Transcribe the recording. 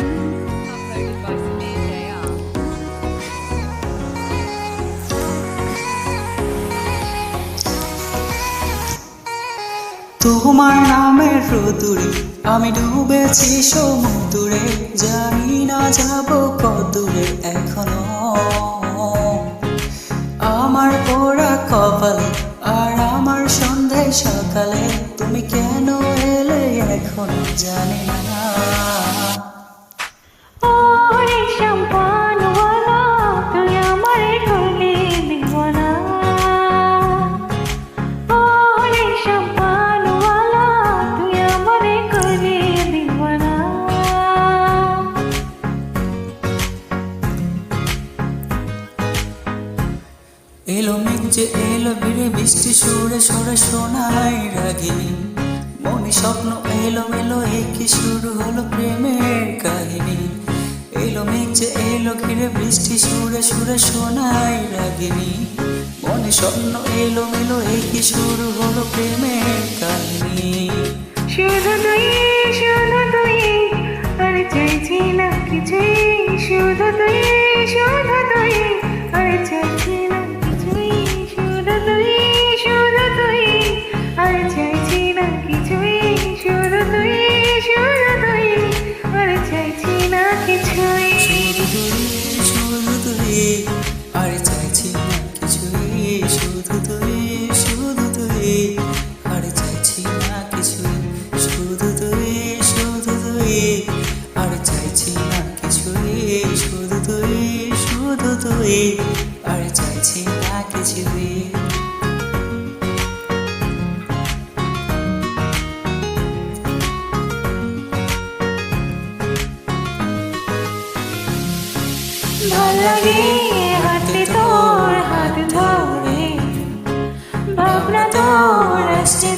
I've heard his voice amazing, yeah. তোমার নামের রোদুরে আমি ডুবেছি সমুদ্রে, জানি না যাব কতদূরে এখনো। আমার পোড়া কপালে আর আমার সন্ধ্যায় সকালে তুমি কেন এলে এখনো জানি না। এলো মেঘ যে এলো ভিড়ে বৃষ্টি সুরে সুরে শোনাই রাগিনী, মনে স্বপ্ন এলো মেলো একে শুরু হলো প্রেমের কাহিনী। এলো মেঘ যে এলো ঘিরে বৃষ্টি সুরে সুরে শোনাই রাগিনী, মনে স্বপ্ন এলো মেলো একে শুরু হলো প্রেমের কাহিনী। শুধু তুই আর চাইছি না কিছুই, শুধু তুই আর চাইছি না কিছুই, শুধু তুই আর চাইছি না কিছুই, শুধু তুই আর চাইছি না কিছুই। শুধু তুই আর চাইছি না কিছুই, শুধু তুই আর চাইছি না কিছুই, শুধু তুই আর চাইছি না কিছুই, শুধু তুই আর চাইছি না কিছুই। ভাল লাগে হাঁটতে তোর হাত ধরে, ভাবনা তোর আসছে